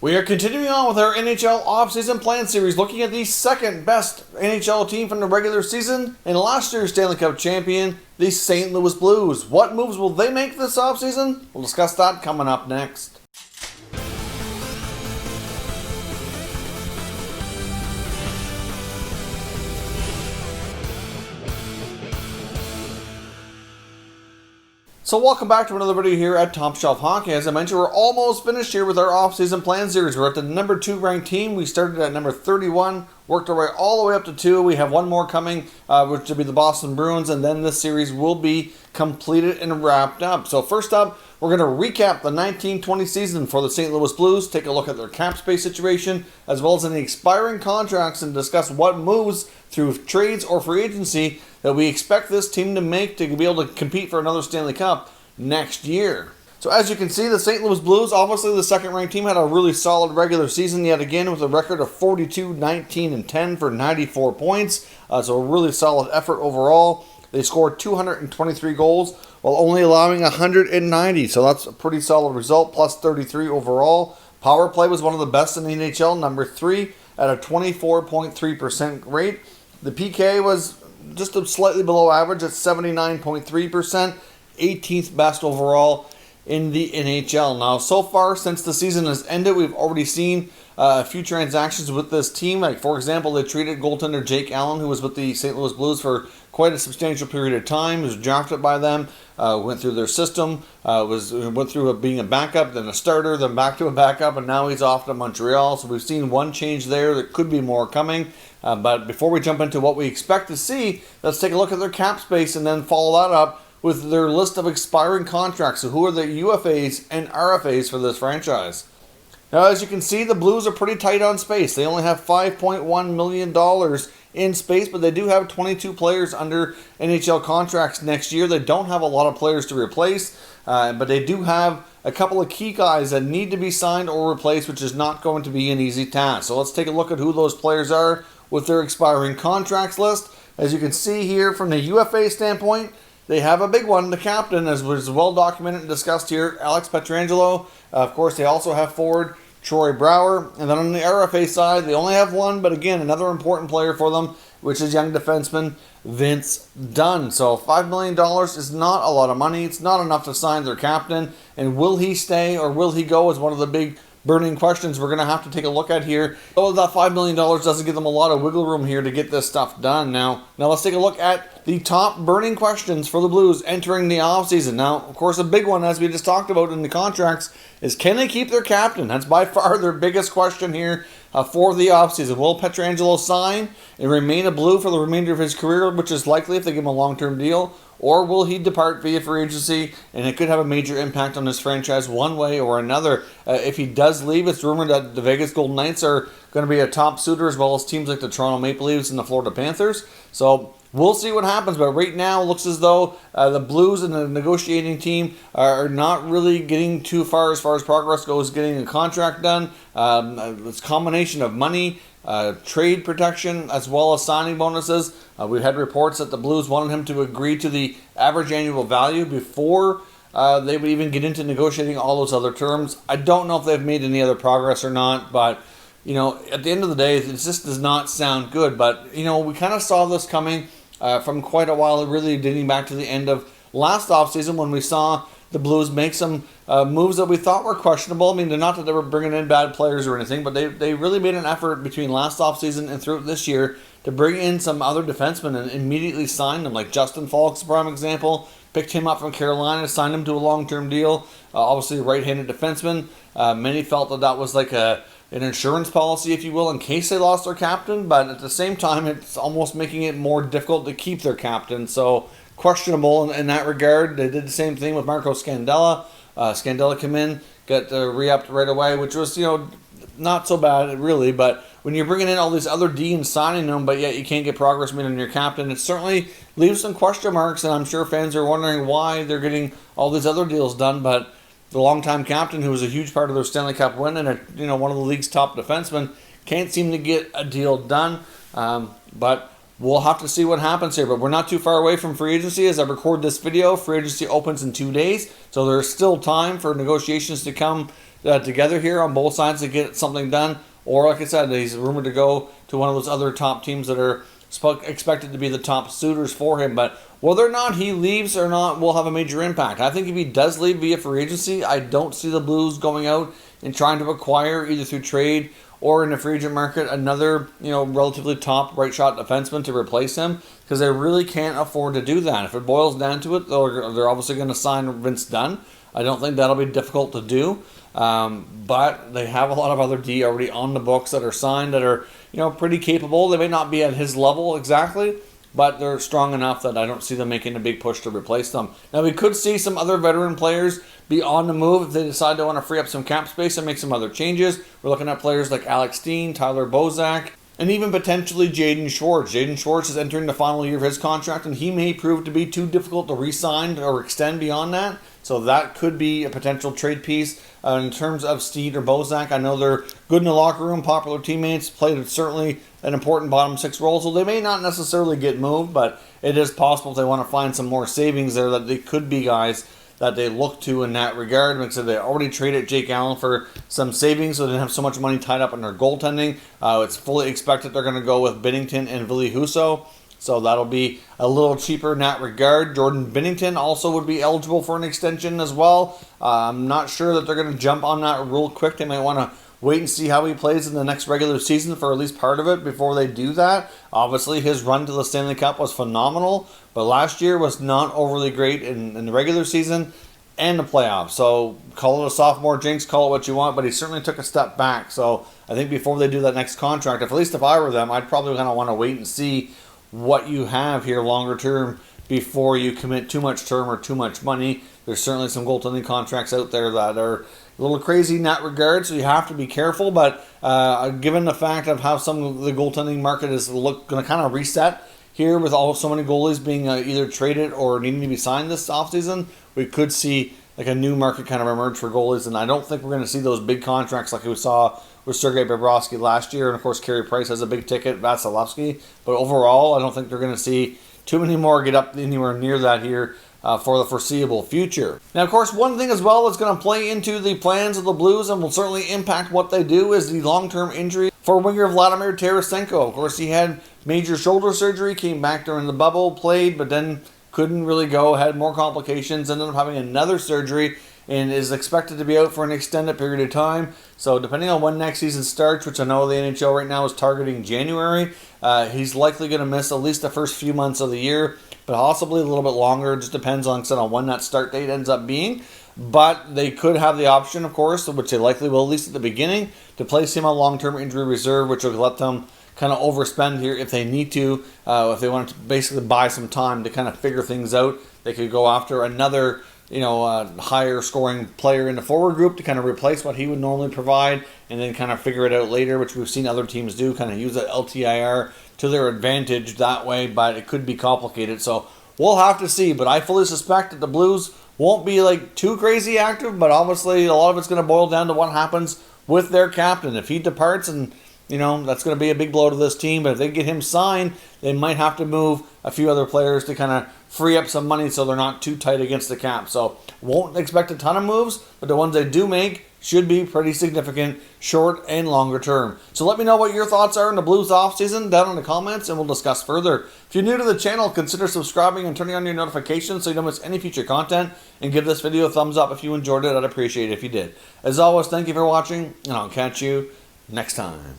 We are continuing on with our NHL offseason plan series, looking at the second best NHL team from the regular season and last year's Stanley Cup champion, the St. Louis Blues. What moves will they make this offseason? We'll discuss that coming up next. So welcome back to another video here at Top Shelf Hockey. As I mentioned, we're almost finished here with our off-season plan series. We're at the number 2 ranked team. We started at number 31, worked our way all the way up to 2. We have one more coming, which will be the Boston Bruins, and then this series will be completed and wrapped up. So first up, we're going to recap the 1920 season for the St. Louis Blues, take a look at their cap space situation, as well as any expiring contracts, and discuss what moves through trades or free agency that we expect this team to make to be able to compete for another Stanley Cup next year. So as you can see, the St. Louis Blues, obviously the second-ranked team, had a really solid regular season yet again with a record of 42, 19, and 10 for 94 points. So a really solid effort overall. They scored 223 goals while only allowing 190, so that's a pretty solid result, plus 33 overall. Power play was one of the best in the NHL, number 3 at a 24.3% rate. The PK was just slightly below average at 79.3%, 18th best overall in the NHL. Now, so far since the season has ended, we've already seen a few transactions with this team. Like, for example, they traded goaltender Jake Allen, who was with the St. Louis Blues for quite a substantial period of time. He was drafted by them, went through their system, went through being a backup, then a starter, then back to a backup, and now he's off to Montreal. So we've seen one change there. There could be more coming. But before we jump into what we expect to see, let's take a look at their cap space and then follow that up with their list of expiring contracts. So who are the UFAs and RFAs for this franchise? Now, as you can see, the Blues are pretty tight on space. They only have $5.1 million in space, but they do have 22 players under NHL contracts next year. They don't have a lot of players to replace, but they do have a couple of key guys that need to be signed or replaced, which is not going to be an easy task. So let's take a look at who those players are with their expiring contracts list. As you can see here from the UFA standpoint, they have a big one, the captain, as was well documented and discussed here, Alex Pietrangelo. Of course, they also have forward Troy Brouwer. And then on the RFA side, they only have one, but again, another important player for them, which is young defenseman Vince Dunn. So $5 million is not a lot of money. It's not enough to sign their captain. And will he stay or will he go is one of the big burning questions we're going to have to take a look at here. Although that $5 million doesn't give them a lot of wiggle room here to get this stuff done. Now let's take a look at the top burning questions for the Blues entering the offseason. Now, of course, a big one, as we just talked about in the contracts, is can they keep their captain? That's by far their biggest question here for the offseason. Will Pietrangelo sign and remain a Blue for the remainder of his career, which is likely if they give him a long-term deal? Or will he depart via free agency, and it could have a major impact on this franchise one way or another. If he does leave, it's rumored that the Vegas Golden Knights are going to be a top suitor, as well as teams like the Toronto Maple Leafs and the Florida Panthers. So we'll see what happens, but right now it looks as though the Blues and the negotiating team are not really getting too far as progress goes, getting a contract done. It's a combination of money, trade protection, as well as signing bonuses. We've had reports that the Blues wanted him to agree to the average annual value before they would even get into negotiating all those other terms. I don't know if they've made any other progress or not, but at the end of the day, it just does not sound good. But we kind of saw this coming from quite a while, really dating back to the end of last offseason when we saw the Blues make some moves that we thought were questionable. I mean, they're not that they were bringing in bad players or anything, but they really made an effort between last offseason and throughout this year to bring in some other defensemen and immediately sign them, like Justin Falk's a prime example. Picked him up from Carolina, signed him to a long-term deal. Obviously, a right-handed defenseman. Many felt that was like an insurance policy, if you will, in case they lost their captain, but at the same time, it's almost making it more difficult to keep their captain. So questionable in that regard. They did the same thing with Marco Scandella. Scandella came in, got re-upped right away, which was, not so bad, really. But when you're bringing in all these other D and signing them, but yet you can't get progress made on your captain, it certainly leaves some question marks, and I'm sure fans are wondering why they're getting all these other deals done. But the longtime captain, who was a huge part of their Stanley Cup win and one of the league's top defensemen, can't seem to get a deal done. But we'll have to see what happens here. But we're not too far away from free agency. As I record this video, free agency opens in 2 days, so there's still time for negotiations to come together here on both sides to get something done. Or, like I said, he's rumored to go to one of those other top teams that are expected to be the top suitors for him. But whether or not he leaves or not will have a major impact. I think if he does leave via free agency, I don't see the Blues going out and trying to acquire, either through trade or in the free agent market, another relatively top right shot defenseman to replace him, because they really can't afford to do that. If it boils down to it, they're obviously going to sign Vince Dunn. I don't think that'll be difficult to do. But they have a lot of other D already on the books that are signed that are, pretty capable. They may not be at his level exactly, but they're strong enough that I don't see them making a big push to replace them. Now, we could see some other veteran players be on the move if they decide to want to free up some cap space and make some other changes. We're looking at players like Alex Steen, Tyler Bozak, and even potentially Jaden Schwartz. Jaden Schwartz is entering the final year of his contract, and he may prove to be too difficult to re-sign or extend beyond that. So that could be a potential trade piece. In terms of Steen or Bozak, I know they're good in the locker room, popular teammates, played certainly an important bottom six role, so they may not necessarily get moved, but it is possible if they want to find some more savings there that they could be guys that they look to in that regard. Like I said, they already traded Jake Allen for some savings, so they didn't have so much money tied up in their goaltending. It's fully expected they're going to go with Binnington and Ville Husso, so that'll be a little cheaper in that regard. Jordan Binnington also would be eligible for an extension as well. I'm not sure that they're going to jump on that real quick. They might want to wait and see how he plays in the next regular season for at least part of it before they do that. Obviously, his run to the Stanley Cup was phenomenal, but last year was not overly great in the regular season and the playoffs. So call it a sophomore jinx, call it what you want, but he certainly took a step back. So I think before they do that next contract, at least if I were them, I'd probably kind of want to wait and see what you have here longer term before you commit too much term or too much money. There's certainly some goaltending contracts out there that are a little crazy in that regard, so you have to be careful. But given the fact of how some of the goaltending market is going to kind of reset here with so many goalies being either traded or needing to be signed this offseason, we could see like a new market kind of emerge for goalies, and I don't think we're going to see those big contracts like we saw with Sergei Bobrovsky last year, and of course Carey Price has a big ticket, Vasilevsky, but overall I don't think they're going to see too many more get up anywhere near that here for the foreseeable future. Now, of course, one thing as well that's going to play into the plans of the Blues and will certainly impact what they do is the long-term injury for winger Vladimir Tarasenko. Of course, he had major shoulder surgery, came back during the bubble, played, but then couldn't really go, had more complications, ended up having another surgery, and is expected to be out for an extended period of time. So depending on when next season starts, which I know the NHL right now is targeting January, he's likely going to miss at least the first few months of the year, but possibly a little bit longer. It just depends on when that start date ends up being. But they could have the option, of course, which they likely will, at least at the beginning, to place him on long-term injury reserve, which will let them kind of overspend here if they need to. If they want to basically buy some time to kind of figure things out, they could go after another higher scoring player in the forward group to kind of replace what he would normally provide, and then kind of figure it out later, which we've seen other teams do, kind of use that LTIR to their advantage that way, but it could be complicated. So we'll have to see, but I fully suspect that the Blues won't be like too crazy active, but obviously a lot of it's going to boil down to what happens with their captain. If he departs, and that's going to be a big blow to this team, but if they get him signed, they might have to move a few other players to kind of free up some money so they're not too tight against the cap. So won't expect a ton of moves, but the ones they do make should be pretty significant, short and longer term. So let me know what your thoughts are in the Blues offseason down in the comments, and we'll discuss further. If you're new to the channel, consider subscribing and turning on your notifications so you don't miss any future content, and give this video a thumbs up if you enjoyed it. I'd appreciate it if you did. As always, thank you for watching, and I'll catch you next time.